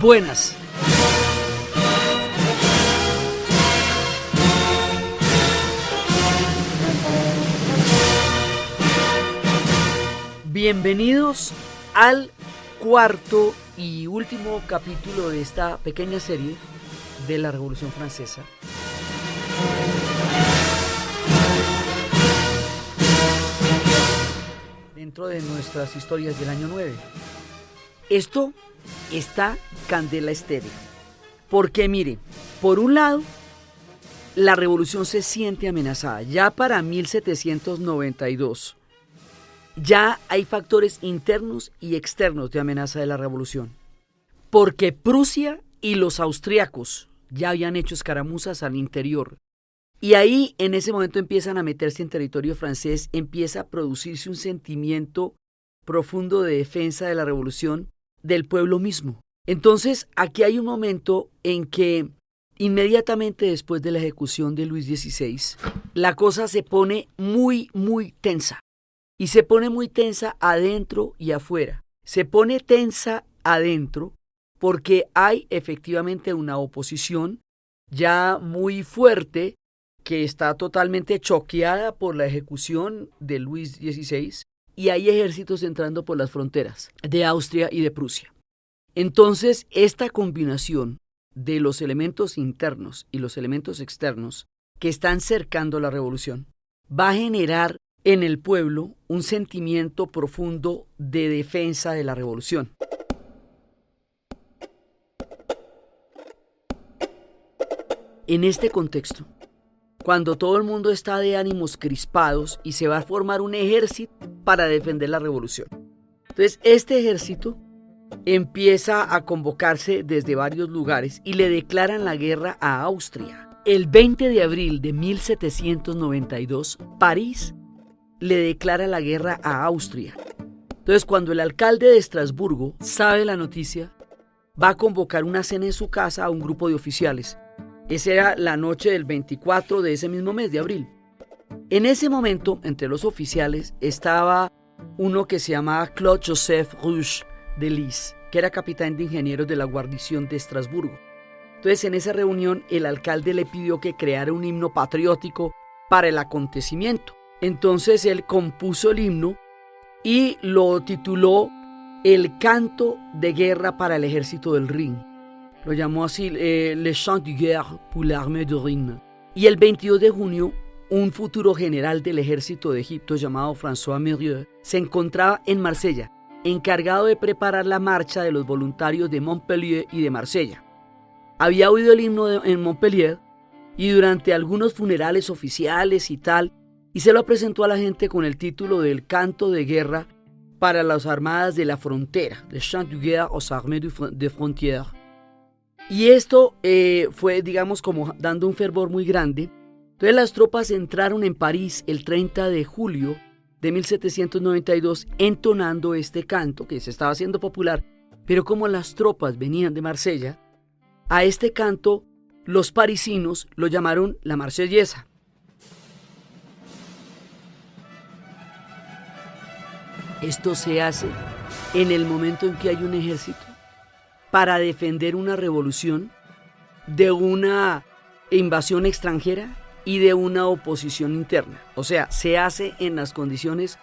Buenas. Bienvenidos al cuarto y último capítulo de esta pequeña serie de la Revolución Francesa. Dentro de nuestras historias del año 9. Esto está candela estéreo. Porque mire, por un lado, la revolución se siente amenazada. Ya para 1792, ya hay factores internos y externos de amenaza de la revolución. Porque Prusia y los austriacos ya habían hecho escaramuzas al interior. Y ahí, en ese momento, empiezan a meterse en territorio francés, empieza a producirse un sentimiento profundo de defensa de la revolución del pueblo mismo. Entonces, aquí hay un momento en que, inmediatamente después de la ejecución de Luis XVI, la cosa se pone muy tensa. Y se pone muy tensa adentro y afuera. Se pone tensa adentro porque hay efectivamente una oposición ya muy fuerte que está totalmente choqueada por la ejecución de Luis XVI y hay ejércitos entrando por las fronteras de Austria y de Prusia. Entonces, esta combinación de los elementos internos y los elementos externos que están cercando la revolución va a generar en el pueblo un sentimiento profundo de defensa de la revolución. En este contexto, cuando todo el mundo está de ánimos crispados y se va a formar un ejército para defender la revolución. Entonces, este ejército empieza a convocarse desde varios lugares y le declaran la guerra a Austria. El 20 de abril de 1792, París le declara la guerra a Austria. Entonces, cuando el alcalde de Estrasburgo sabe la noticia, va a convocar una cena en su casa a un grupo de oficiales. Esa era la noche del 24 de ese mismo mes de abril. En ese momento, entre los oficiales, estaba uno que se llamaba Claude-Joseph Rouge de Lys, que era capitán de ingenieros de la guarnición de Estrasburgo. Entonces, en esa reunión, el alcalde le pidió que creara un himno patriótico para el acontecimiento. Entonces, él compuso el himno y lo tituló El canto de guerra para el ejército del Rin. Lo llamó así, Le Chant de Guerre pour l'Armée du Rhin. Y el 22 de junio, un futuro general del ejército de Egipto llamado François Mérieux se encontraba en Marsella, encargado de preparar la marcha de los voluntarios de Montpellier y de Marsella. Había oído el himno en Montpellier y durante algunos funerales oficiales y tal, y se lo presentó a la gente con el título del canto de guerra para las armadas de la frontera, Le Chant de Guerre aux Armées de Frontières. Y esto fue, digamos, como dando un fervor muy grande. Entonces las tropas entraron en París el 30 de julio de 1792 entonando este canto que se estaba haciendo popular. Pero como las tropas venían de Marsella, a este canto los parisinos lo llamaron la Marsellesa. Esto se hace en el momento en que hay un ejército para defender una revolución de una invasión extranjera y de una oposición interna. O sea, se hace en las condiciones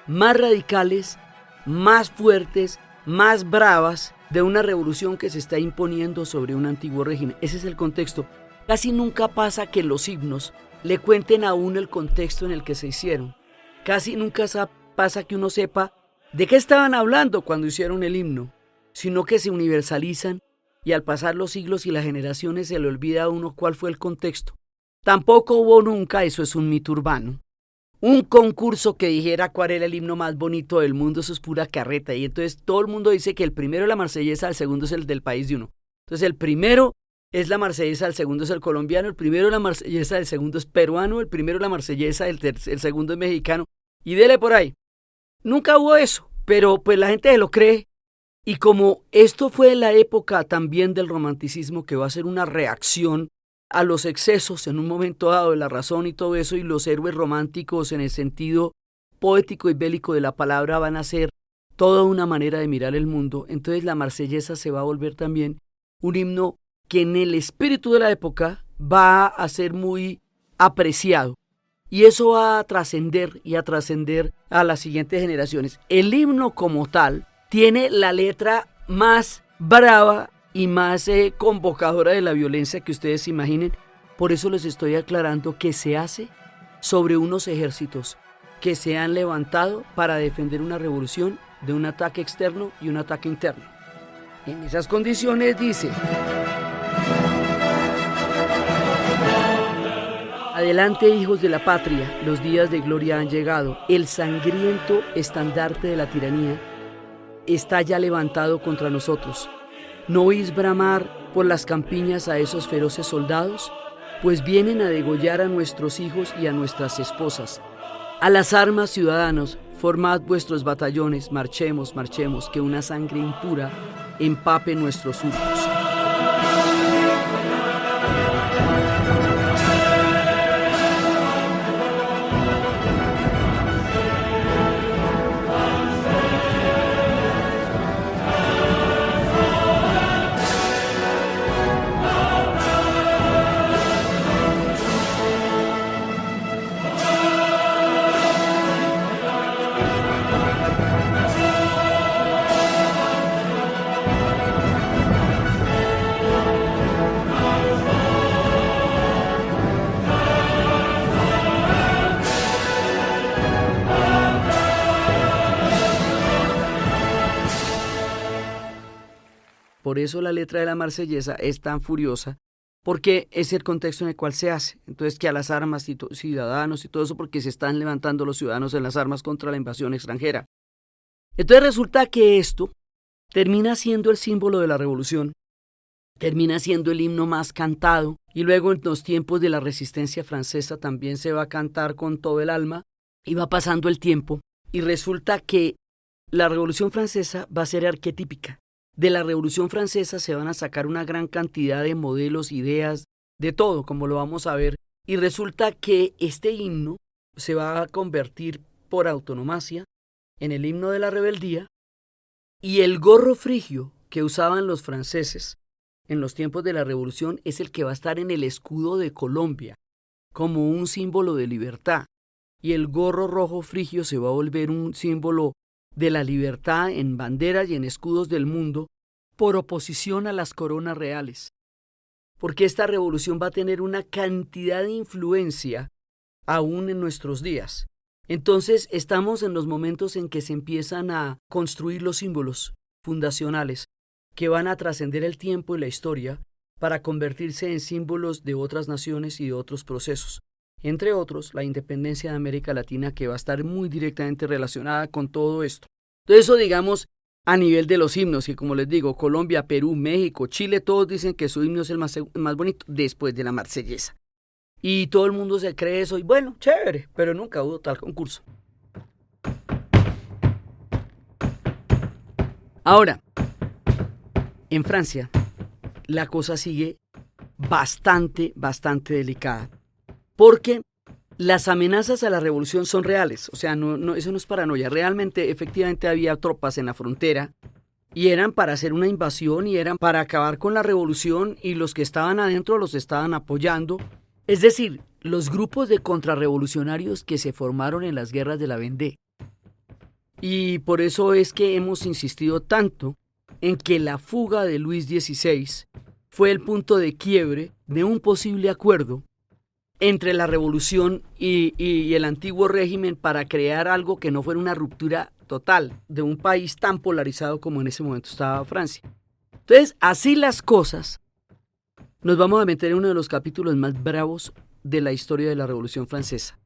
más radicales, más fuertes, más bravas de una revolución que se está imponiendo sobre un antiguo régimen. Ese es el contexto. Casi nunca pasa que los himnos le cuenten a uno el contexto en el que se hicieron. Casi nunca pasa que uno sepa de qué estaban hablando cuando hicieron el himno, sino que se universalizan y al pasar los siglos y las generaciones se le olvida a uno cuál fue el contexto. Tampoco hubo nunca, eso es un mito urbano, un concurso que dijera cuál era el himno más bonito del mundo. Eso es pura carreta, y entonces todo el mundo dice que el primero es la marsellesa, el segundo es el del país de uno. Entonces el primero es la marsellesa, el segundo es el colombiano, el primero es la marsellesa, el segundo es peruano, el primero es la marsellesa, el segundo es mexicano, y dele por ahí. Nunca hubo eso, pero pues la gente se lo cree. Y como esto fue la época también del romanticismo, que va a ser una reacción a los excesos en un momento dado de la razón y todo eso, y los héroes románticos en el sentido poético y bélico de la palabra van a ser toda una manera de mirar el mundo, entonces la marsellesa se va a volver también un himno que en el espíritu de la época va a ser muy apreciado. Y eso va a trascender y a trascender a las siguientes generaciones. El himno como tal tiene la letra más brava y más convocadora de la violencia que ustedes imaginen. Por eso les estoy aclarando que se hace sobre unos ejércitos que se han levantado para defender una revolución de un ataque externo y un ataque interno. En esas condiciones dice: adelante, hijos de la patria, los días de gloria han llegado. El sangriento estandarte de la tiranía está ya levantado contra nosotros. ¿No oís bramar por las campiñas a esos feroces soldados? Pues vienen a degollar a nuestros hijos y a nuestras esposas. A las armas, ciudadanos, formad vuestros batallones, marchemos, marchemos, que una sangre impura empape nuestros surcos. Por eso la letra de la Marsellesa es tan furiosa, porque es el contexto en el cual se hace. Entonces, que a las armas y ciudadanos y todo eso, porque se están levantando los ciudadanos en las armas contra la invasión extranjera. Entonces resulta que esto termina siendo el símbolo de la revolución, termina siendo el himno más cantado, y luego en los tiempos de la resistencia francesa también se va a cantar con todo el alma, y va pasando el tiempo, y resulta que la Revolución Francesa va a ser arquetípica. De la Revolución Francesa se van a sacar una gran cantidad de modelos, ideas, de todo, como lo vamos a ver. Y resulta que este himno se va a convertir por autonomacia en el himno de la rebeldía, y el gorro frigio que usaban los franceses en los tiempos de la Revolución es el que va a estar en el escudo de Colombia, como un símbolo de libertad. Y el gorro rojo frigio se va a volver un símbolo de la libertad en banderas y en escudos del mundo, por oposición a las coronas reales. Porque esta revolución va a tener una cantidad de influencia aún en nuestros días. Entonces estamos en los momentos en que se empiezan a construir los símbolos fundacionales que van a trascender el tiempo y la historia para convertirse en símbolos de otras naciones y de otros procesos. Entre otros, la independencia de América Latina, que va a estar muy directamente relacionada con todo esto. Entonces eso, digamos, a nivel de los himnos, que como les digo, Colombia, Perú, México, Chile, todos dicen que su himno es el más bonito después de la Marsellesa. Y todo el mundo se cree eso, y bueno, chévere, pero nunca hubo tal concurso. Ahora, en Francia, la cosa sigue bastante delicada. Porque las amenazas a la revolución son reales, o sea, eso no es paranoia. Realmente, efectivamente, había tropas en la frontera y eran para hacer una invasión y eran para acabar con la revolución, y los que estaban adentro los estaban apoyando. Es decir, los grupos de contrarrevolucionarios que se formaron en las guerras de la Vendée. Y por eso es que hemos insistido tanto en que la fuga de Luis XVI fue el punto de quiebre de un posible acuerdo entre la revolución y el antiguo régimen para crear algo que no fuera una ruptura total de un país tan polarizado como en ese momento estaba Francia. Entonces, así las cosas, nos vamos a meter en uno de los capítulos más bravos de la historia de la Revolución Francesa.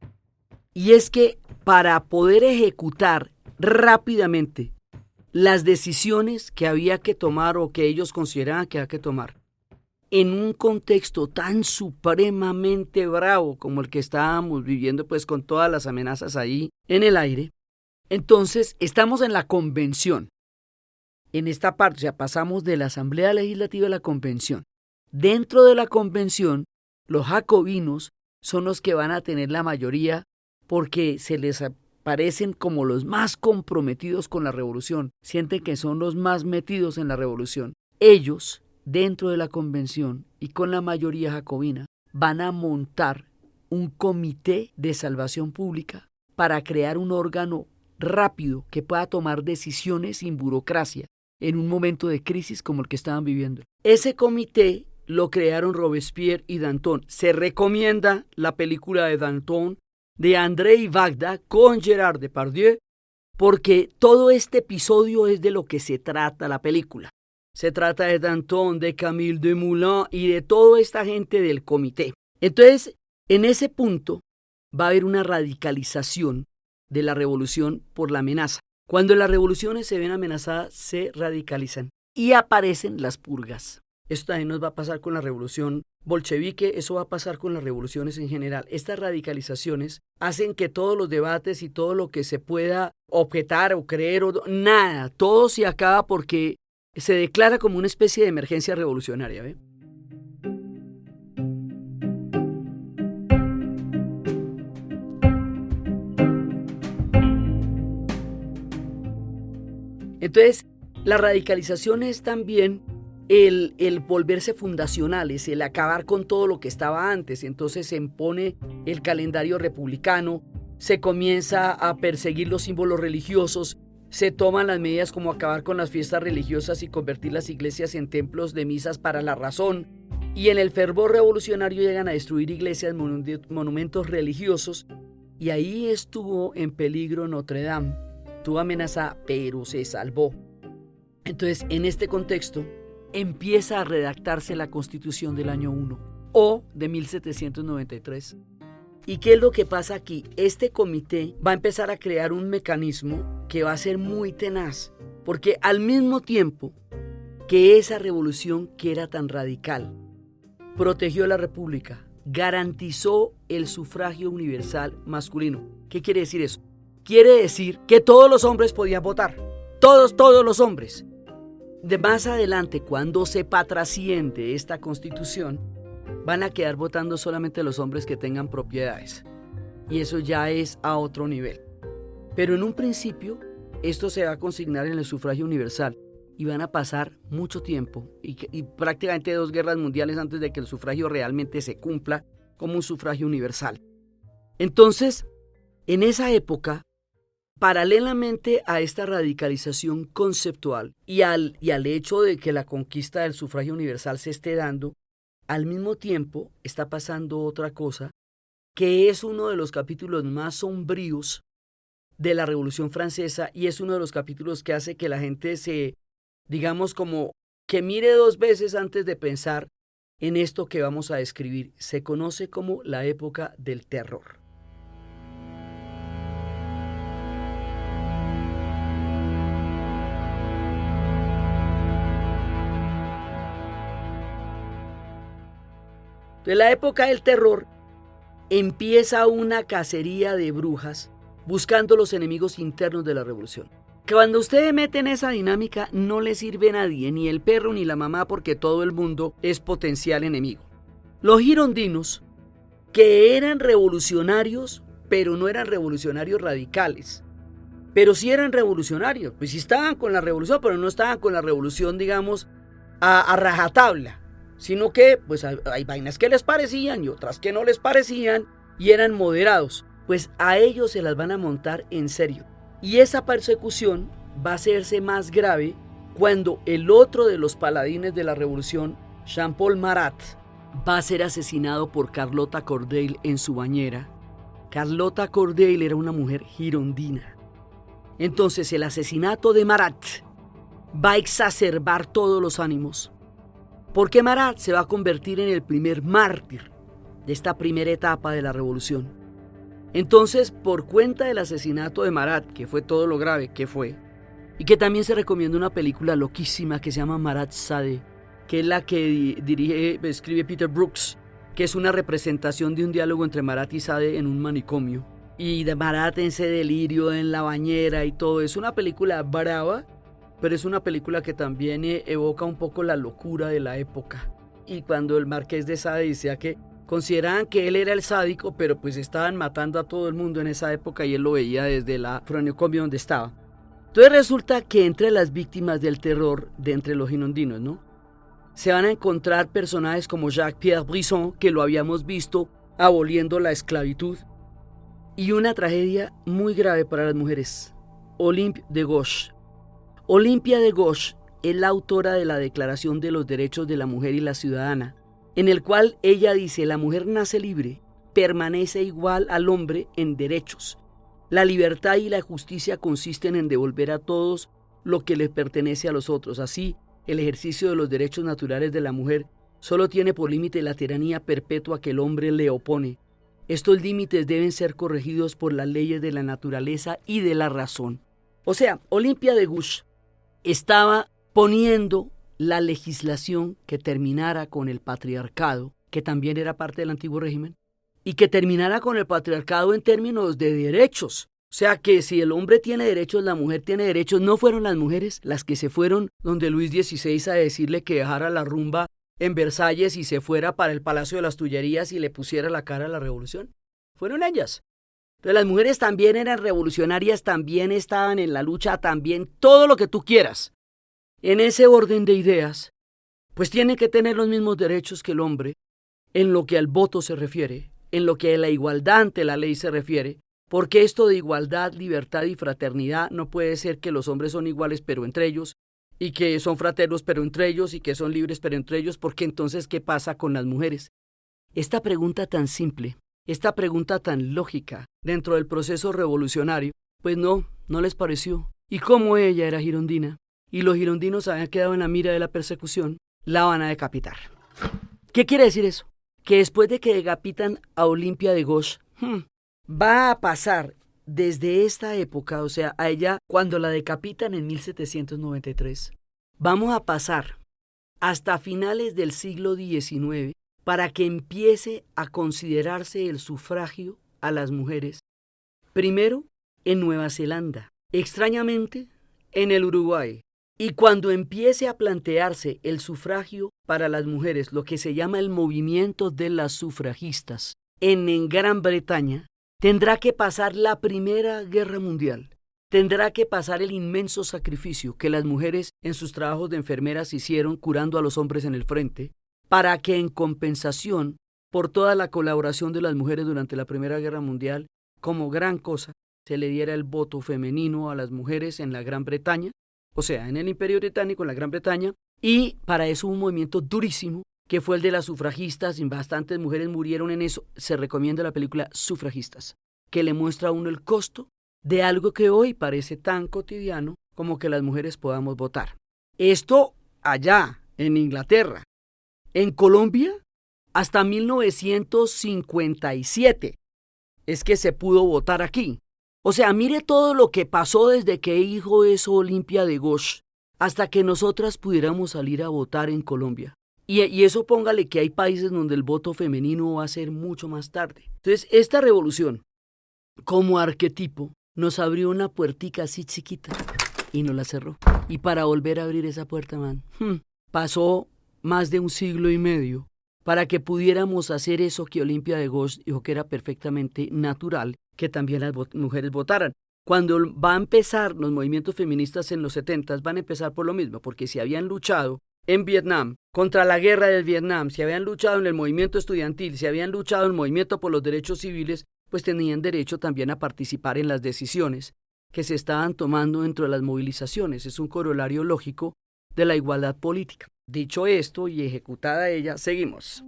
Y es que para poder ejecutar rápidamente las decisiones que había que tomar o que ellos consideraban que había que tomar, en un contexto tan supremamente bravo como el que estábamos viviendo, pues con todas las amenazas ahí en el aire, entonces estamos en la convención. En esta parte, o sea, pasamos de la Asamblea Legislativa a la convención. Dentro de la convención, los jacobinos son los que van a tener la mayoría porque se les parecen como los más comprometidos con la revolución, sienten que son los más metidos en la revolución. Ellos dentro de la convención y con la mayoría jacobina van a montar un comité de salvación pública para crear un órgano rápido que pueda tomar decisiones sin burocracia en un momento de crisis como el que estaban viviendo. Ese comité lo crearon Robespierre y Danton. Se recomienda la película de Danton de André Vagda con Gerard Depardieu porque todo este episodio es de lo que se trata la película. Se trata de Danton, de Camille Desmoulins y de toda esta gente del comité. Entonces, en ese punto va a haber una radicalización de la revolución por la amenaza. Cuando las revoluciones se ven amenazadas, se radicalizan y aparecen las purgas. Esto también nos va a pasar con la revolución bolchevique, eso va a pasar con las revoluciones en general. Estas radicalizaciones hacen que todos los debates y todo lo que se pueda objetar o creer, nada, todo se acaba porque se declara como una especie de emergencia revolucionaria, ¿ve? Entonces, la radicalización es también el volverse fundacionales, el acabar con todo lo que estaba antes. Entonces se impone el calendario republicano, se comienza a perseguir los símbolos religiosos, se toman las medidas como acabar con las fiestas religiosas y convertir las iglesias en templos de misas para la razón. Y en el fervor revolucionario llegan a destruir iglesias, monumentos religiosos. Y ahí estuvo en peligro Notre Dame. Estuvo amenazada, pero se salvó. Entonces, en este contexto, empieza a redactarse la Constitución del año 1 o de 1793. ¿Y qué es lo que pasa aquí? Este comité va a empezar a crear un mecanismo que va a ser muy tenaz, porque al mismo tiempo que esa revolución que era tan radical, protegió a la República, garantizó el sufragio universal masculino. ¿Qué quiere decir eso? Quiere decir que todos los hombres podían votar, todos los hombres. De más adelante, cuando se trasciende esta constitución, van a quedar votando solamente los hombres que tengan propiedades. Y eso ya es a otro nivel. Pero en un principio, esto se va a consignar en el sufragio universal y van a pasar mucho tiempo y prácticamente 2 guerras mundiales antes de que el sufragio realmente se cumpla como un sufragio universal. Entonces, en esa época, paralelamente a esta radicalización conceptual y al hecho de que la conquista del sufragio universal se esté dando, al mismo tiempo está pasando otra cosa que es uno de los capítulos más sombríos de la Revolución Francesa y es uno de los capítulos que hace que la gente se, digamos, como que mire 2 veces antes de pensar en esto que vamos a describir. Se conoce como la época del terror. De la época del terror empieza una cacería de brujas buscando los enemigos internos de la revolución. Cuando usted mete en esa dinámica no le sirve a nadie, ni el perro ni la mamá, porque todo el mundo es potencial enemigo. Los girondinos, que eran revolucionarios, pero no eran revolucionarios radicales, pero sí eran revolucionarios, pues sí estaban con la revolución, pero no estaban con la revolución, digamos, a rajatabla. Sino que pues hay vainas que les parecían y otras que no les parecían y eran moderados. Pues a ellos se las van a montar en serio. Y esa persecución va a hacerse más grave cuando el otro de los paladines de la revolución, Jean-Paul Marat, va a ser asesinado por Carlotta Corday en su bañera. Carlotta Corday era una mujer girondina. Entonces el asesinato de Marat va a exacerbar todos los ánimos. Porque Marat se va a convertir en el primer mártir de esta primera etapa de la revolución. Entonces, por cuenta del asesinato de Marat, que fue todo lo grave que fue, y que también se recomienda una película loquísima que se llama Marat Sade, que es la que escribe Peter Brooks, que es una representación de un diálogo entre Marat y Sade en un manicomio. Y de Marat en ese delirio en la bañera y todo. Es una película brava, pero es una película que también evoca un poco la locura de la época. Y cuando el Marqués de Sade decía que consideraban que él era el sádico, pero pues estaban matando a todo el mundo en esa época y él lo veía desde la manicomio donde estaba. Entonces resulta que entre las víctimas del terror de entre los girondinos, ¿no? se van a encontrar personajes como Jacques-Pierre Brisson, que lo habíamos visto aboliendo la esclavitud, y una tragedia muy grave para las mujeres, Olympe de Gouges. Olympia de Gouges es la autora de la Declaración de los Derechos de la Mujer y la Ciudadana, en el cual ella dice: la mujer nace libre, permanece igual al hombre en derechos. La libertad y la justicia consisten en devolver a todos lo que les pertenece a los otros. Así, el ejercicio de los derechos naturales de la mujer solo tiene por límite la tiranía perpetua que el hombre le opone. Estos límites deben ser corregidos por las leyes de la naturaleza y de la razón. O sea, Olympia de Gouges estaba poniendo la legislación que terminara con el patriarcado, que también era parte del antiguo régimen, y que terminara con el patriarcado en términos de derechos. O sea, que si el hombre tiene derechos, la mujer tiene derechos. No fueron las mujeres las que se fueron donde Luis XVI a decirle que dejara la rumba en Versalles y se fuera para el Palacio de las Tullerías y le pusiera la cara a la revolución. Fueron ellas. Entonces las mujeres también eran revolucionarias, también estaban en la lucha, también todo lo que tú quieras. En ese orden de ideas, pues tienen que tener los mismos derechos que el hombre en lo que al voto se refiere, en lo que a la igualdad ante la ley se refiere, porque esto de igualdad, libertad y fraternidad no puede ser que los hombres son iguales pero entre ellos, y que son fraternos pero entre ellos, y que son libres pero entre ellos, porque entonces ¿qué pasa con las mujeres? Esta pregunta tan simple, esta pregunta tan lógica dentro del proceso revolucionario, pues no les pareció. Y como ella era girondina, y los girondinos habían quedado en la mira de la persecución, la van a decapitar. ¿Qué quiere decir eso? Que después de que decapitan a Olympia de Gouges, va a pasar desde esta época, o sea, a ella cuando la decapitan en 1793, vamos a pasar hasta finales del siglo XIX para que empiece a considerarse el sufragio a las mujeres, primero en Nueva Zelanda, extrañamente en el Uruguay, y cuando empiece a plantearse el sufragio para las mujeres, lo que se llama el movimiento de las sufragistas, en Gran Bretaña, tendrá que pasar la Primera Guerra Mundial, tendrá que pasar el inmenso sacrificio que las mujeres en sus trabajos de enfermeras hicieron curando a los hombres en el frente, para que en compensación por toda la colaboración de las mujeres durante la Primera Guerra Mundial, como gran cosa, se le diera el voto femenino a las mujeres en la Gran Bretaña, o sea, en el Imperio Británico, en la Gran Bretaña, y para eso hubo un movimiento durísimo, que fue el de las sufragistas, y bastantes mujeres murieron en eso. Se recomienda la película Sufragistas, que le muestra a uno el costo de algo que hoy parece tan cotidiano como que las mujeres podamos votar. Esto allá, en Inglaterra. En Colombia, hasta 1957 es que se pudo votar aquí. O sea, mire todo lo que pasó desde que dijo eso Olympia de Gouges hasta que nosotras pudiéramos salir a votar en Colombia. Y eso póngale que hay países donde el voto femenino va a ser mucho más tarde. Entonces, esta revolución, como arquetipo, nos abrió una puertica así chiquita y nos la cerró. Y para volver a abrir esa puerta, pasó más de un siglo y medio para que pudiéramos hacer eso que Olympia de Gouges dijo que era perfectamente natural, que también las mujeres votaran. Cuando va a empezar los movimientos feministas en los 70, van a empezar por lo mismo, porque si habían luchado en Vietnam, contra la guerra del Vietnam, si habían luchado en el movimiento estudiantil, si habían luchado en el movimiento por los derechos civiles, pues tenían derecho también a participar en las decisiones que se estaban tomando dentro de las movilizaciones. Es un corolario lógico de la igualdad política. Dicho esto y ejecutada ella, seguimos.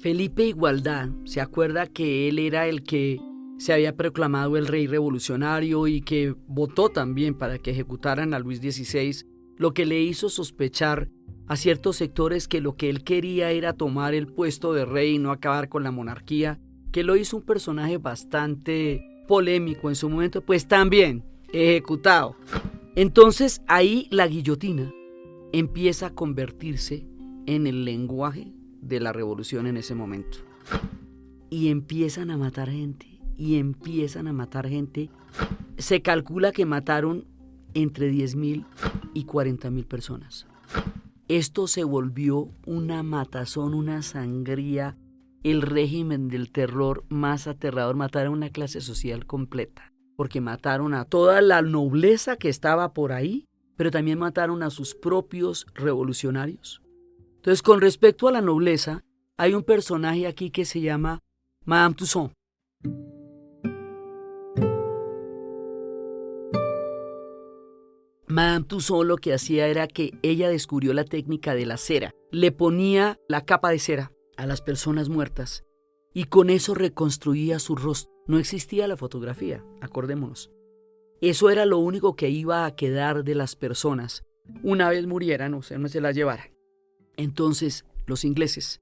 Felipe Igualdad se acuerda que él era el que se había proclamado el rey revolucionario y que votó también para que ejecutaran a Luis XVI, lo que le hizo sospechar a ciertos sectores que lo que él quería era tomar el puesto de rey y no acabar con la monarquía, que lo hizo un personaje bastante polémico en su momento, pues también ejecutado. Entonces ahí la guillotina empieza a convertirse en el lenguaje de la revolución en ese momento. Y empiezan a matar gente, Se calcula que mataron entre 10.000 y 40.000 personas. Esto se volvió una matazón, una sangría el régimen del terror más aterrador. Mataron a una clase social completa, porque mataron a toda la nobleza que estaba por ahí, pero también mataron a sus propios revolucionarios. Entonces, con respecto a la nobleza, hay un personaje aquí que se llama Madame Tussaud. Madame Tussaud lo que hacía era que ella descubrió la técnica de la cera. Le ponía la capa de cera a las personas muertas y con eso reconstruía su rostro. No existía la fotografía, acordémonos. Eso era lo único que iba a quedar de las personas una vez murieran o no se las llevaran. Entonces, los ingleses,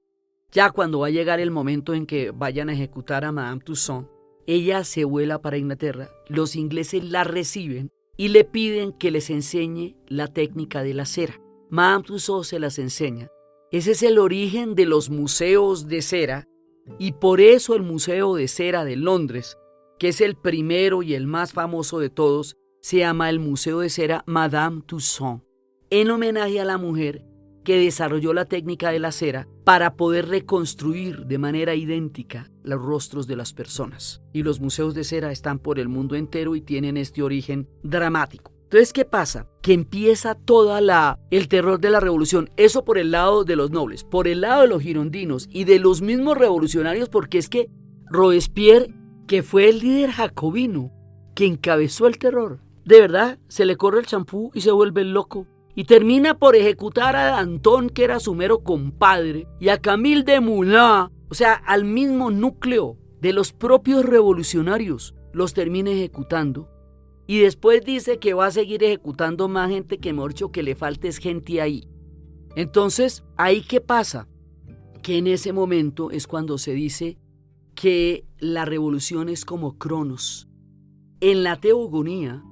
ya cuando va a llegar el momento en que vayan a ejecutar a Madame Tussaud, ella se vuela para Inglaterra, los ingleses la reciben y le piden que les enseñe la técnica de la cera. Madame Tussaud se las enseña. Ese es el origen de los museos de cera y por eso el Museo de Cera de Londres, que es el primero y el más famoso de todos, se llama el Museo de Cera Madame Tussaud, en homenaje a la mujer que desarrolló la técnica de la cera para poder reconstruir de manera idéntica los rostros de las personas. Y los museos de cera están por el mundo entero y tienen este origen dramático. Entonces, ¿qué pasa? Que empieza toda el terror de la revolución. Eso por el lado de los nobles, por el lado de los girondinos y de los mismos revolucionarios, porque es que Robespierre, que fue el líder jacobino que encabezó el terror, de verdad se le corre el champú y se vuelve loco. Y termina por ejecutar a Danton, que era su mero compadre, y a Camille Desmoulins, o sea, al mismo núcleo de los propios revolucionarios, los termina ejecutando. Y después dice que va a seguir ejecutando más gente, que mejor dicho, que le faltes gente ahí. Entonces, ¿ahí qué pasa? Que en ese momento es cuando se dice que la revolución es como Cronos. En la teogonía,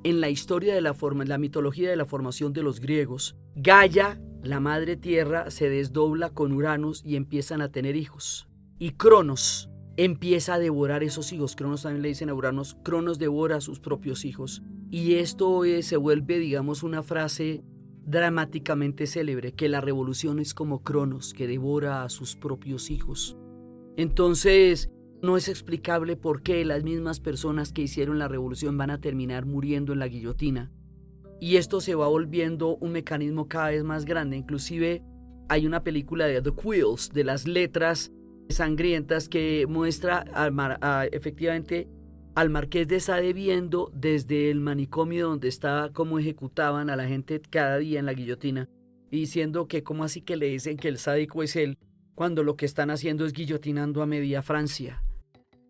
en la historia de la mitología de la formación de los griegos, Gaia, la madre tierra, se desdobla con Uranus y empiezan a tener hijos. Y Cronos empieza a devorar esos hijos. Cronos también le dicen a Uranus, Cronos devora a sus propios hijos. Y esto se vuelve, digamos, una frase dramáticamente célebre, que la revolución es como Cronos, que devora a sus propios hijos. Entonces, no es explicable por qué las mismas personas que hicieron la revolución van a terminar muriendo en la guillotina. Y esto se va volviendo un mecanismo cada vez más grande. Inclusive hay una película de The Quills, de las letras sangrientas, que muestra efectivamente al Marqués de Sade viendo desde el manicomio donde estaba cómo ejecutaban a la gente cada día en la guillotina, y diciendo que cómo así que le dicen que el sádico es él, cuando lo que están haciendo es guillotinando a media Francia.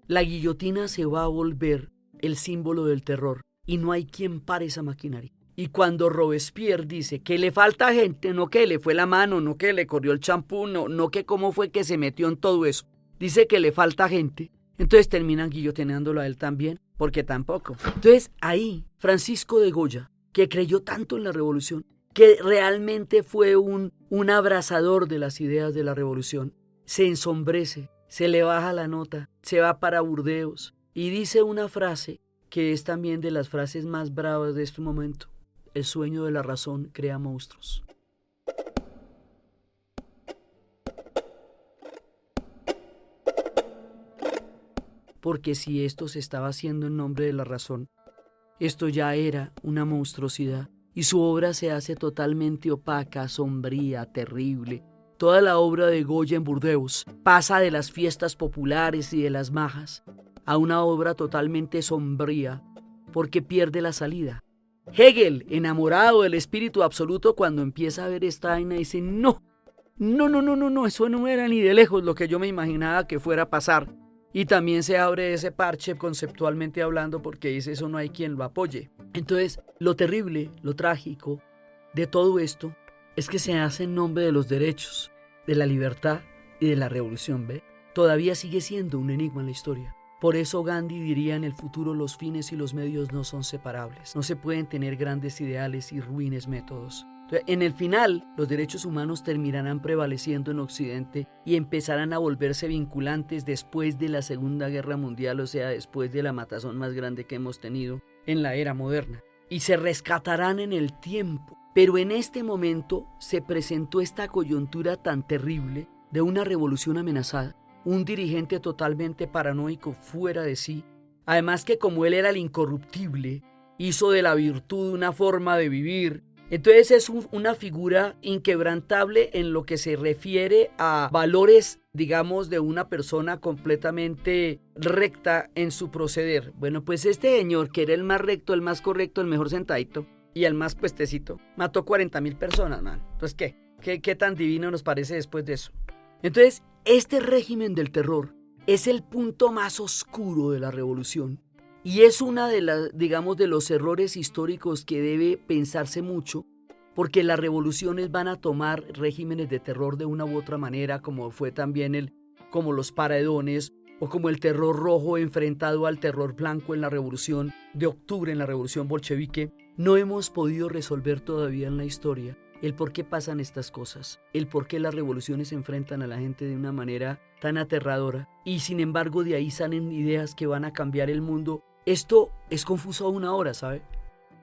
La guillotina se va a volver el símbolo del terror y no hay quien pare esa maquinaria. Y cuando Robespierre dice que le falta gente, no que le fue la mano, no que le corrió el champú, no que cómo fue que se metió en todo eso, dice que le falta gente, entonces terminan guillotinándolo a él también, porque tampoco. Entonces ahí Francisco de Goya, que creyó tanto en la revolución, que realmente fue un abrazador de las ideas de la revolución, se ensombrece, se le baja la nota, se va para Burdeos y dice una frase que es también de las frases más bravas de este momento: el sueño de la razón crea monstruos. Porque si esto se estaba haciendo en nombre de la razón, esto ya era una monstruosidad y su obra se hace totalmente opaca, sombría, terrible. Toda la obra de Goya en Burdeos pasa de las fiestas populares y de las majas a una obra totalmente sombría porque pierde la salida. Hegel, enamorado del espíritu absoluto, cuando empieza a ver esta vaina dice no, eso no era ni de lejos lo que yo me imaginaba que fuera a pasar. Y también se abre ese parche conceptualmente hablando porque dice eso no hay quien lo apoye. Entonces, lo terrible, lo trágico de todo esto es que se hace en nombre de los derechos, de la libertad y de la revolución, ¿ve? Todavía sigue siendo un enigma en la historia. Por eso Gandhi diría en el futuro los fines y los medios no son separables. No se pueden tener grandes ideales y ruines métodos. Entonces, en el final, los derechos humanos terminarán prevaleciendo en Occidente y empezarán a volverse vinculantes después de la Segunda Guerra Mundial, o sea, después de la matazón más grande que hemos tenido en la era moderna. Y se rescatarán en el tiempo. Pero en este momento se presentó esta coyuntura tan terrible de una revolución amenazada un dirigente totalmente paranoico, fuera de sí. Además que como él era el incorruptible, hizo de la virtud una forma de vivir. Entonces es una figura inquebrantable en lo que se refiere a valores, digamos, de una persona completamente recta en su proceder. Bueno, pues este señor, que era el más recto, el más correcto, el mejor sentadito y el más puestecito, mató 40.000 personas, man. Entonces, ¿Qué tan divino nos parece después de eso? Entonces, este régimen del terror es el punto más oscuro de la revolución. Y es una de las, digamos, de los errores históricos que debe pensarse mucho, porque las revoluciones van a tomar regímenes de terror de una u otra manera, como fue también como los paredones, o como el terror rojo enfrentado al terror blanco en la revolución de octubre, en la revolución bolchevique. No hemos podido resolver todavía en la historia el por qué pasan estas cosas, el por qué las revoluciones se enfrentan a la gente de una manera tan aterradora, y sin embargo de ahí salen ideas que van a cambiar el mundo. Esto es confuso aún ahora, ¿sabe?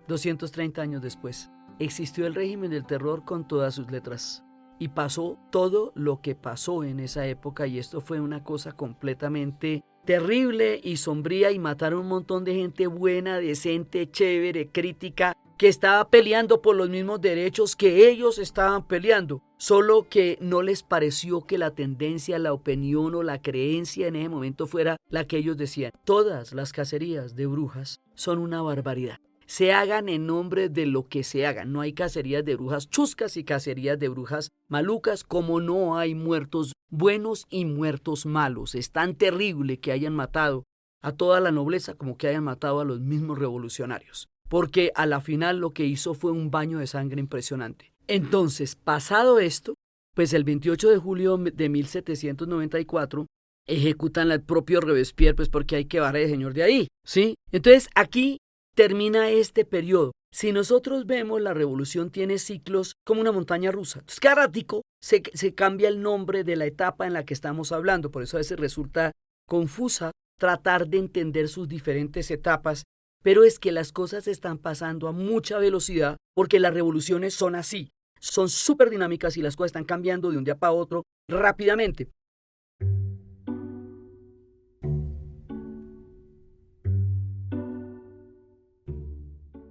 230 años después, existió el régimen del terror con todas sus letras. Y pasó todo lo que pasó en esa época, y esto fue una cosa completamente terrible y sombría, y mataron un montón de gente buena, decente, chévere, crítica, que estaba peleando por los mismos derechos que ellos estaban peleando, solo que no les pareció que la tendencia, la opinión o la creencia en ese momento fuera la que ellos decían. Todas las cacerías de brujas son una barbaridad. Se hagan en nombre de lo que se hagan. No hay cacerías de brujas chuscas y cacerías de brujas malucas, como no hay muertos buenos y muertos malos. Es tan terrible que hayan matado a toda la nobleza como que hayan matado a los mismos revolucionarios, porque a la final lo que hizo fue un baño de sangre impresionante. Entonces, pasado esto, pues el 28 de julio de 1794 ejecutan al propio Robespierre, pues porque hay que barrer al señor de ahí, ¿sí? Entonces aquí termina este periodo. Si nosotros vemos, la revolución tiene ciclos como una montaña rusa. Entonces, cada ratico se cambia el nombre de la etapa en la que estamos hablando. Por eso a veces resulta confusa tratar de entender sus diferentes etapas. Pero es que las cosas están pasando a mucha velocidad, porque las revoluciones son así. Son súper dinámicas y las cosas están cambiando de un día para otro rápidamente.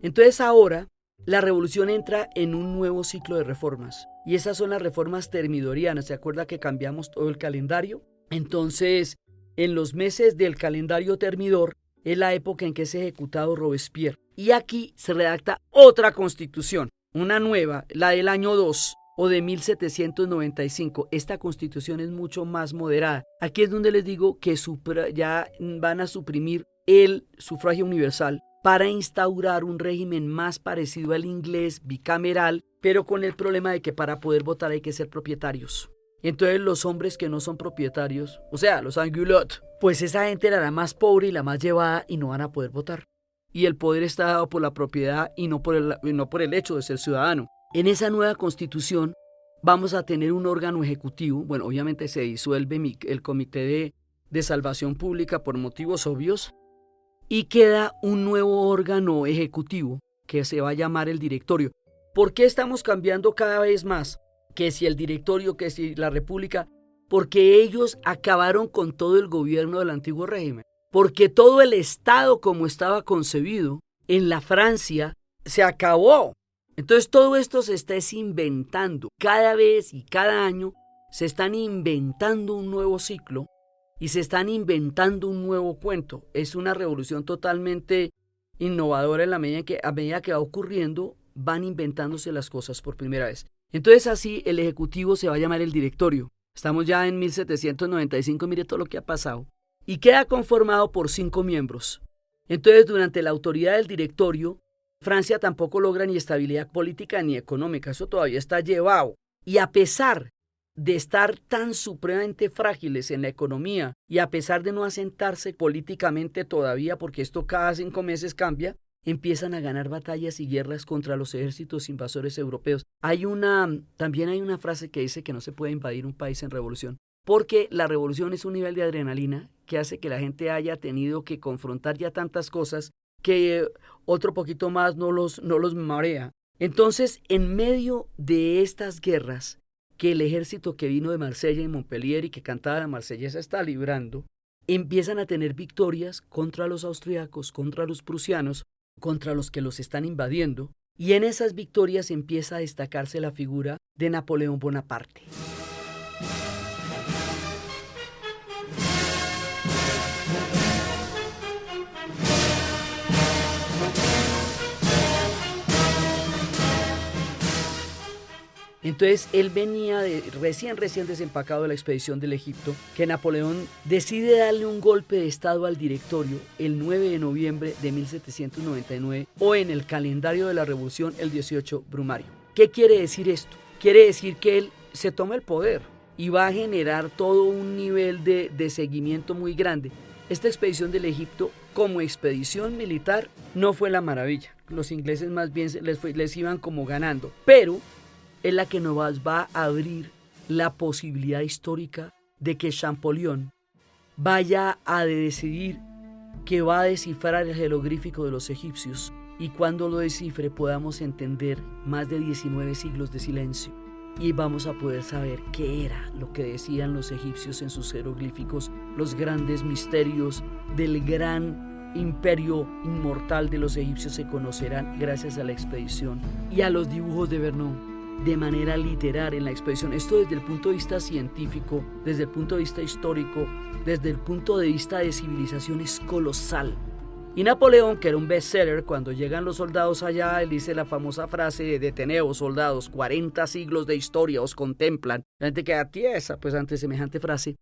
Entonces ahora la revolución entra en un nuevo ciclo de reformas, y esas son las reformas termidorianas. ¿Se acuerda que cambiamos todo el calendario? Entonces, en los meses del calendario termidor es la época en que es ejecutado Robespierre, y aquí se redacta otra constitución, una nueva, la del año 2 o de 1795. Esta constitución es mucho más moderada. Aquí es donde les digo que ya van a suprimir el sufragio universal para instaurar un régimen más parecido al inglés, bicameral, pero con el problema de que para poder votar hay que ser propietarios. Entonces los hombres que no son propietarios, o sea, los angulots, pues esa gente era la más pobre y la más llevada y no van a poder votar. Y el poder está dado por la propiedad y no por el hecho de ser ciudadano. En esa nueva constitución vamos a tener un órgano ejecutivo. Bueno, obviamente se disuelve el Comité de Salvación Pública por motivos obvios, y queda un nuevo órgano ejecutivo que se va a llamar el directorio. ¿Por qué estamos cambiando cada vez más? Que si el directorio, que si la república, porque ellos acabaron con todo el gobierno del antiguo régimen, porque todo el Estado como estaba concebido en la Francia se acabó. Entonces todo esto se está inventando, cada vez y cada año se están inventando un nuevo ciclo y se están inventando un nuevo cuento. Es una revolución totalmente innovadora en la medida que a medida que va ocurriendo van inventándose las cosas por primera vez. Entonces así el ejecutivo se va a llamar el directorio. Estamos ya en 1795, mire todo lo que ha pasado. Y queda conformado por 5 miembros. Entonces durante la autoridad del directorio, Francia tampoco logra ni estabilidad política ni económica. Eso todavía está llevado. Y a pesar de estar tan supremamente frágiles en la economía y a pesar de no asentarse políticamente todavía, porque esto cada 5 meses cambia, empiezan a ganar batallas y guerras contra los ejércitos invasores europeos. También hay una frase que dice que no se puede invadir un país en revolución, porque la revolución es un nivel de adrenalina que hace que la gente haya tenido que confrontar ya tantas cosas que otro poquito más no los marea. Entonces, en medio de estas guerras, que el ejército que vino de Marsella y Montpellier y que cantaba la marsellesa está librando, empiezan a tener victorias contra los austriacos, contra los prusianos, contra los que los están invadiendo, y en esas victorias empieza a destacarse la figura de Napoleón Bonaparte. Entonces él venía recién desempacado de la expedición del Egipto, que Napoleón decide darle un golpe de estado al directorio el 9 de noviembre de 1799 o en el calendario de la revolución el 18 Brumario. ¿Qué quiere decir esto? Quiere decir que él se toma el poder y va a generar todo un nivel de seguimiento muy grande. Esta expedición del Egipto como expedición militar no fue la maravilla. Los ingleses más bien les iban como ganando, pero es la que nos va a abrir la posibilidad histórica de que Champollion vaya a decidir que va a descifrar el jeroglífico de los egipcios y cuando lo descifre podamos entender más de 19 siglos de silencio y vamos a poder saber qué era lo que decían los egipcios en sus jeroglíficos, los grandes misterios del gran imperio inmortal de los egipcios se conocerán gracias a la expedición y a los dibujos de Vernon de manera literaria en la expedición. Esto desde el punto de vista científico, desde el punto de vista histórico, desde el punto de vista de civilización es colosal. Y Napoleón, que era un bestseller, cuando llegan los soldados allá, él dice la famosa frase: deteneos, soldados, 40 siglos de historia os contemplan. La gente queda tiesa pues ante semejante frase.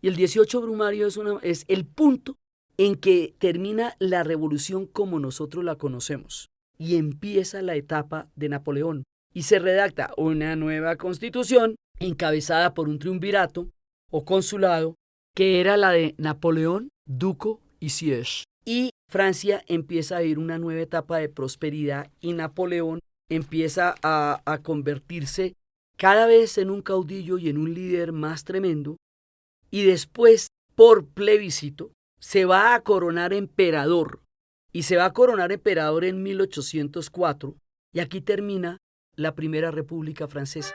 Y el 18 Brumario es el punto en que termina la revolución como nosotros la conocemos y empieza la etapa de Napoleón. Y se redacta una nueva constitución encabezada por un triunvirato o consulado que era la de Napoleón, Duco y Siege. Y Francia empieza a vivir una nueva etapa de prosperidad y Napoleón empieza a convertirse cada vez en un caudillo y en un líder más tremendo y después, por plebiscito, se va a coronar emperador y se va a coronar emperador en 1804 y aquí termina la Primera República Francesa.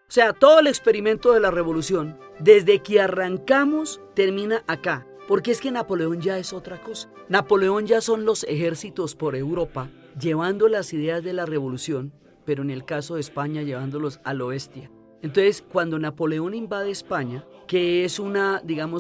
O sea, todo el experimento de la revolución, desde que arrancamos, termina acá. Porque es que Napoleón ya es otra cosa. Napoleón ya son los ejércitos por Europa, llevando las ideas de la revolución, pero en el caso de España, llevándolos a lo bestia. Entonces, cuando Napoleón invade España, que es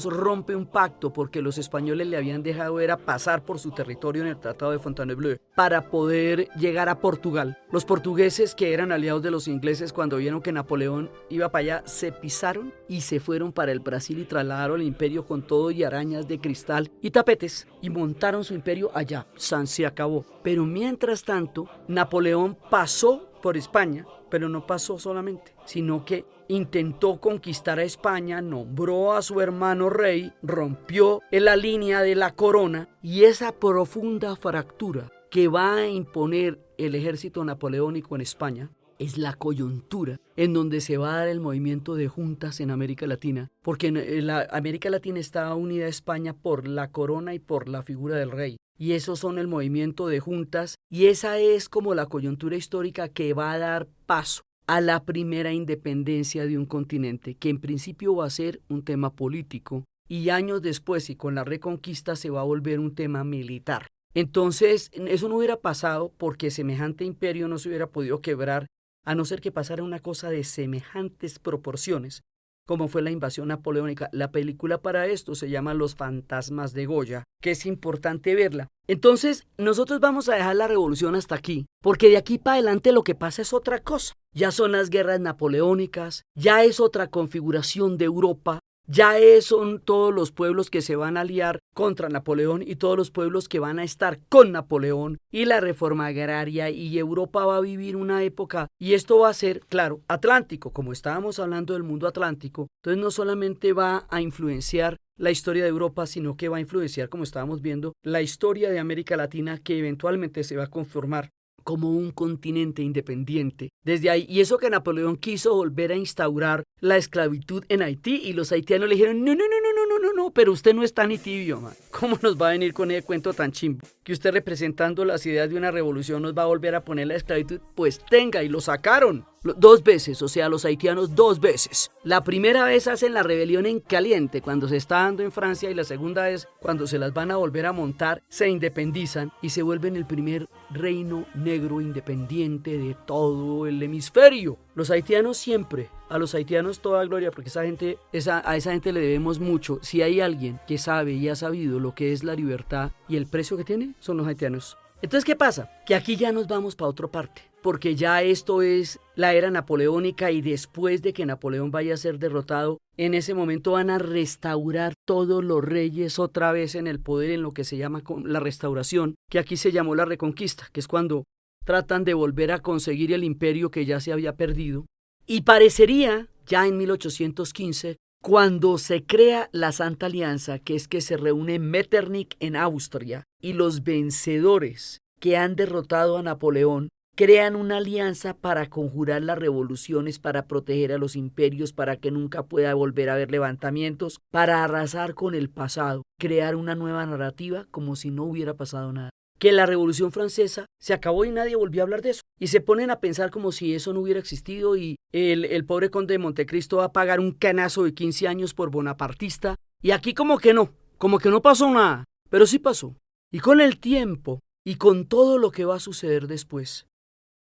rompe un pacto porque los españoles le habían dejado era pasar por su territorio en el Tratado de Fontainebleau para poder llegar a Portugal. Los portugueses, que eran aliados de los ingleses, cuando vieron que Napoleón iba para allá, se pisaron y se fueron para el Brasil y trasladaron el imperio con todo y arañas de cristal y tapetes y montaron su imperio allá. Se acabó. Pero mientras tanto, Napoleón pasó por España, pero no pasó solamente, sino que intentó conquistar a España, nombró a su hermano rey, rompió la línea de la corona y esa profunda fractura que va a imponer el ejército napoleónico en España es la coyuntura en donde se va a dar el movimiento de juntas en América Latina, porque la América Latina está unida a España por la corona y por la figura del rey. Y esos son el movimiento de juntas y esa es como la coyuntura histórica que va a dar paso a la primera independencia de un continente, que en principio va a ser un tema político y años después y con la reconquista se va a volver un tema militar. Entonces eso no hubiera pasado porque semejante imperio no se hubiera podido quebrar a no ser que pasara una cosa de semejantes proporciones, como fue la invasión napoleónica. La película para esto se llama Los fantasmas de Goya, que es importante verla. Entonces, nosotros vamos a dejar la revolución hasta aquí, porque de aquí para adelante lo que pasa es otra cosa. Ya son las guerras napoleónicas, ya es otra configuración de Europa, ya son todos los pueblos que se van a aliar contra Napoleón y todos los pueblos que van a estar con Napoleón y la reforma agraria y Europa va a vivir una época y esto va a ser, claro, atlántico, como estábamos hablando del mundo atlántico, entonces no solamente va a influenciar la historia de Europa, sino que va a influenciar, como estábamos viendo, la historia de América Latina que eventualmente se va a conformar como un continente independiente. Desde ahí, y eso que Napoleón quiso volver a instaurar la esclavitud en Haití y los haitianos le dijeron, no, No, pero usted no está ni tibio, man. ¿Cómo nos va a venir con ese cuento tan chimbo? Que usted representando las ideas de una revolución nos va a volver a poner la esclavitud. Pues tenga, y lo sacaron. 2 veces, o sea, los haitianos 2 veces. La primera vez hacen la rebelión en caliente, cuando se está dando en Francia, y la segunda vez, cuando se las van a volver a montar, se independizan y se vuelven el primer reino negro independiente de todo el hemisferio. Los haitianos siempre, a los haitianos toda gloria, porque a esa gente le debemos mucho. Si hay alguien que sabe y ha sabido lo que es la libertad y el precio que tiene, son los haitianos. Entonces, ¿qué pasa? Que aquí ya nos vamos para otra parte, porque ya esto es la era napoleónica, y después de que Napoleón vaya a ser derrotado, en ese momento van a restaurar todos los reyes otra vez en el poder, en lo que se llama la restauración, que aquí se llamó la reconquista, que es cuando tratan de volver a conseguir el imperio que ya se había perdido. Y parecería, ya en 1815, cuando se crea la Santa Alianza, que es que se reúne Metternich en Austria, y los vencedores que han derrotado a Napoleón crean una alianza para conjurar las revoluciones, para proteger a los imperios, para que nunca pueda volver a haber levantamientos, para arrasar con el pasado, crear una nueva narrativa como si no hubiera pasado nada. Que la Revolución Francesa se acabó y nadie volvió a hablar de eso. Y se ponen a pensar como si eso no hubiera existido, y el pobre conde de Montecristo va a pagar un canazo de 15 años por bonapartista. Y aquí como que no pasó nada, pero sí pasó. Y con el tiempo y con todo lo que va a suceder después,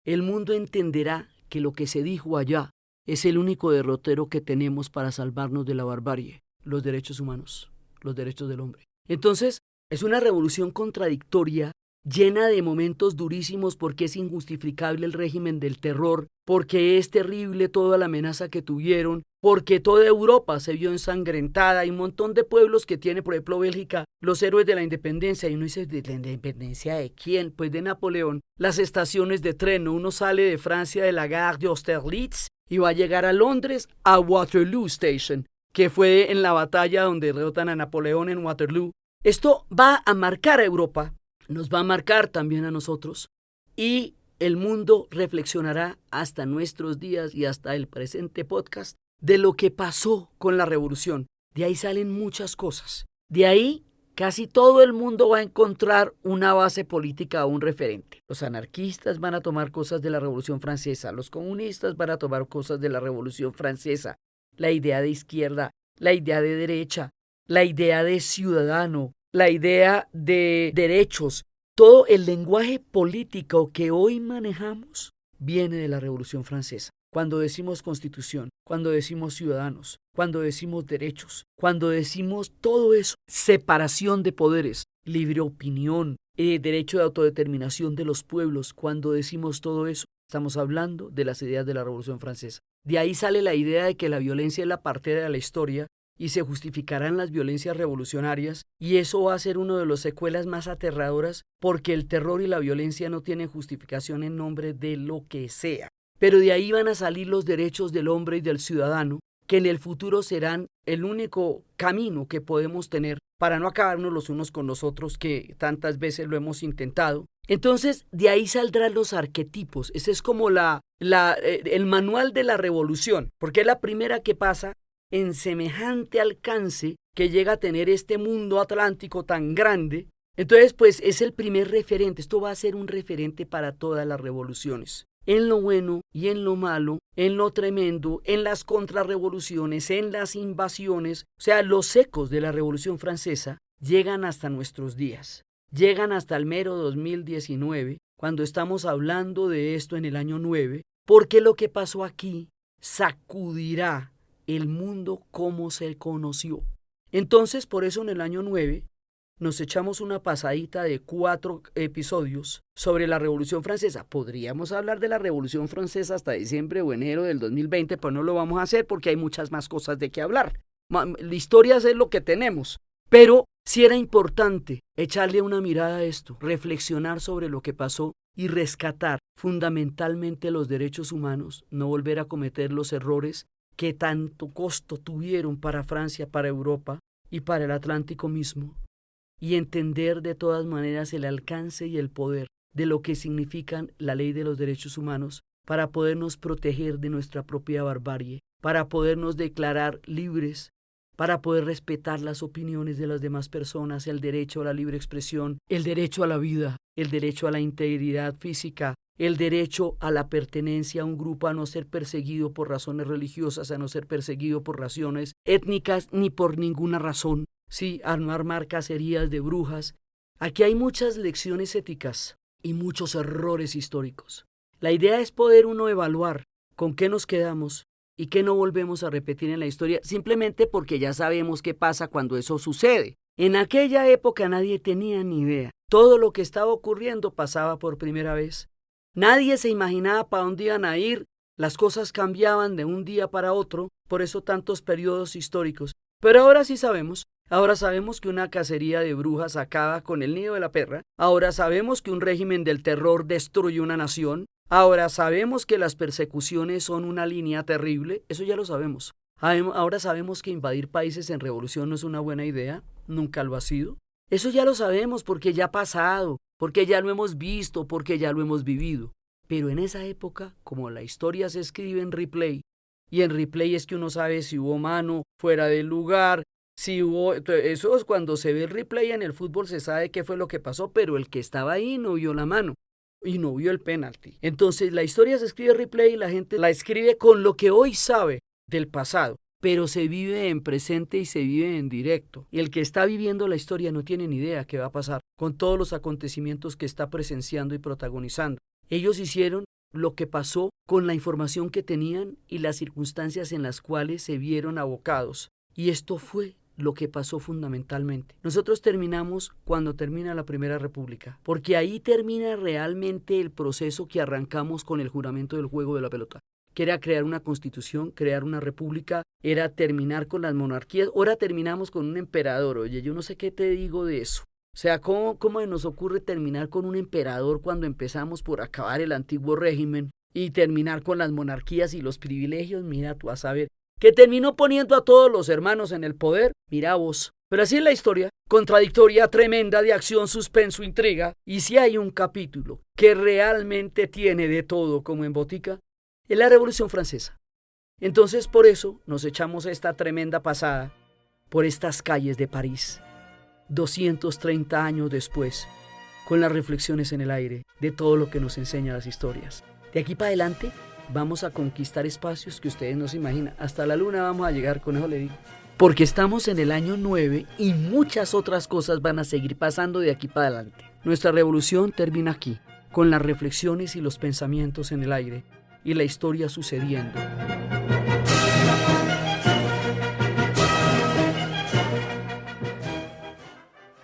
el mundo entenderá que lo que se dijo allá es el único derrotero que tenemos para salvarnos de la barbarie: los derechos humanos, los derechos del hombre. Entonces, es una revolución contradictoria, llena de momentos durísimos, porque es injustificable el régimen del terror, porque es terrible toda la amenaza que tuvieron, porque toda Europa se vio ensangrentada. Hay un montón de pueblos que tiene, por ejemplo, Bélgica, los héroes de la independencia, y uno dice, ¿de la independencia de quién? Pues de Napoleón. Las estaciones de tren, uno sale de Francia, de la Gare de Austerlitz, y va a llegar a Londres, a Waterloo Station, que fue en la batalla donde derrotan a Napoleón en Waterloo. Esto va a marcar a Europa, nos va a marcar también a nosotros, y el mundo reflexionará hasta nuestros días y hasta el presente podcast de lo que pasó con la revolución. De ahí salen muchas cosas. De ahí casi todo el mundo va a encontrar una base política o un referente. Los anarquistas van a tomar cosas de la Revolución Francesa, los comunistas van a tomar cosas de la Revolución Francesa, la idea de izquierda, la idea de derecha, la idea de ciudadano, la idea de derechos. Todo el lenguaje político que hoy manejamos viene de la Revolución Francesa. Cuando decimos constitución, cuando decimos ciudadanos, cuando decimos derechos, cuando decimos todo eso, separación de poderes, libre opinión, derecho de autodeterminación de los pueblos, cuando decimos todo eso, estamos hablando de las ideas de la Revolución Francesa. De ahí sale la idea de que la violencia es la parte de la historia, y se justificarán las violencias revolucionarias, y eso va a ser una de las secuelas más aterradoras, porque el terror y la violencia no tienen justificación en nombre de lo que sea. Pero de ahí van a salir los derechos del hombre y del ciudadano, que en el futuro serán el único camino que podemos tener para no acabarnos los unos con los otros, que tantas veces lo hemos intentado. Entonces, de ahí saldrán los arquetipos. Ese es como el manual de la revolución, porque es la primera que pasa en semejante alcance, que llega a tener este mundo atlántico tan grande. Entonces, pues es el primer referente. Esto va a ser un referente para todas las revoluciones, en lo bueno y en lo malo, en lo tremendo, en las contrarrevoluciones, en las invasiones. O sea, los ecos de la Revolución Francesa llegan hasta nuestros días, llegan hasta el mero 2019, cuando estamos hablando de esto en el año 9, porque lo que pasó aquí sacudirá el mundo como se conoció. Entonces, por eso en el año 9 nos echamos una pasadita de 4 episodios sobre la Revolución Francesa. Podríamos hablar de la Revolución Francesa hasta diciembre o enero del 2020, pero no lo vamos a hacer porque hay muchas más cosas de qué hablar. La historia es lo que tenemos, pero sí era importante echarle una mirada a esto, reflexionar sobre lo que pasó y rescatar fundamentalmente los derechos humanos, no volver a cometer los errores que tanto costo tuvieron para Francia, para Europa y para el Atlántico mismo, y entender de todas maneras el alcance y el poder de lo que significan la ley de los derechos humanos para podernos proteger de nuestra propia barbarie, para podernos declarar libres, para poder respetar las opiniones de las demás personas, el derecho a la libre expresión, el derecho a la vida, el derecho a la integridad física, el derecho a la pertenencia a un grupo, a no ser perseguido por razones religiosas, a no ser perseguido por razones étnicas ni por ninguna razón, sí, a no armar cacerías de brujas. Aquí hay muchas lecciones éticas y muchos errores históricos. La idea es poder uno evaluar con qué nos quedamos y qué no volvemos a repetir en la historia, simplemente porque ya sabemos qué pasa cuando eso sucede. En aquella época nadie tenía ni idea. Todo lo que estaba ocurriendo pasaba por primera vez. Nadie se imaginaba para dónde iban a ir. Las cosas cambiaban de un día para otro, por eso tantos periodos históricos. Pero ahora sí sabemos. Ahora sabemos que una cacería de brujas acaba con el nido de la perra. Ahora sabemos que un régimen del terror destruye una nación. Ahora sabemos que las persecuciones son una línea terrible. Eso ya lo sabemos. Ahora sabemos que invadir países en revolución no es una buena idea. Nunca lo ha sido. Eso ya lo sabemos porque ya ha pasado, porque ya lo hemos visto, porque ya lo hemos vivido. Pero en esa época, como la historia se escribe en replay, y en replay es que uno sabe si hubo mano fuera del lugar, si hubo... Eso es cuando se ve el replay en el fútbol, se sabe qué fue lo que pasó, pero el que estaba ahí no vio la mano y no vio el penalti. Entonces la historia se escribe en replay y la gente la escribe con lo que hoy sabe del pasado, pero se vive en presente y se vive en directo. Y el que está viviendo la historia no tiene ni idea qué va a pasar con todos los acontecimientos que está presenciando y protagonizando. Ellos hicieron lo que pasó con la información que tenían y las circunstancias en las cuales se vieron abocados. Y esto fue lo que pasó fundamentalmente. Nosotros terminamos cuando termina la Primera República, porque ahí termina realmente el proceso que arrancamos con el juramento del juego de la pelota, que era crear una constitución, crear una república, era terminar con las monarquías. Ahora terminamos con un emperador. Oye, yo no sé qué te digo de eso. O sea, ¿cómo nos ocurre terminar con un emperador cuando empezamos por acabar el antiguo régimen y terminar con las monarquías y los privilegios? Mira tú a saber, que terminó poniendo a todos los hermanos en el poder. Mira vos. Pero así es la historia, contradictoria, tremenda, de acción, suspenso, intriga. Y si hay un capítulo que realmente tiene de todo como en botica, es la Revolución Francesa. Entonces por eso nos echamos esta tremenda pasada por estas calles de París, 230 años después, con las reflexiones en el aire de todo lo que nos enseñan las historias. De aquí para adelante vamos a conquistar espacios que ustedes no se imaginan. Hasta la luna vamos a llegar, con eso le digo. Porque estamos en el año 9 y muchas otras cosas van a seguir pasando de aquí para adelante. Nuestra revolución termina aquí, con las reflexiones y los pensamientos en el aire y la historia sucediendo.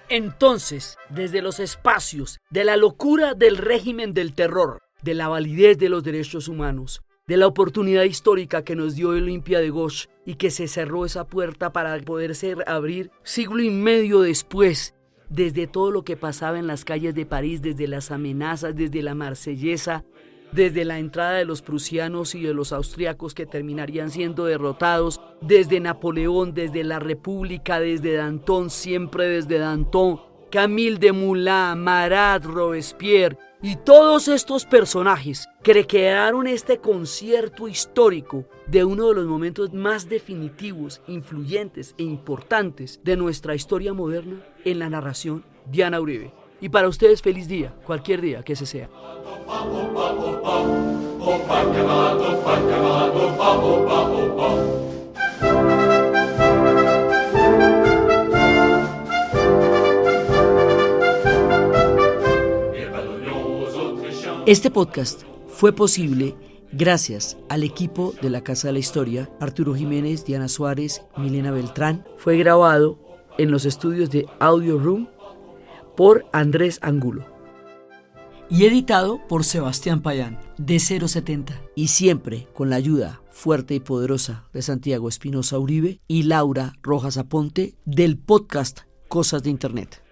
Entonces, desde los espacios de la locura del régimen del terror, de la validez de los derechos humanos, de la oportunidad histórica que nos dio Olimpia de Gauche y que se cerró esa puerta para poderse abrir siglo y medio después, desde todo lo que pasaba en las calles de París, desde las amenazas, desde la Marsellesa, desde la entrada de los prusianos y de los austriacos que terminarían siendo derrotados, desde Napoleón, desde la República, desde Danton, siempre desde Danton, Camille Desmoulins, Marat, Robespierre y todos estos personajes que crearon este concierto histórico de uno de los momentos más definitivos, influyentes e importantes de nuestra historia moderna en la narración Diana Uribe. Y para ustedes feliz día, cualquier día que ese sea. Este podcast fue posible gracias al equipo de la Casa de la Historia, Arturo Jiménez, Diana Suárez, Milena Beltrán. Fue grabado en los estudios de Audio Room por Andrés Angulo y editado por Sebastián Payán de 070, y siempre con la ayuda fuerte y poderosa de Santiago Espinosa Uribe y Laura Rojas Aponte del podcast Cosas de Internet.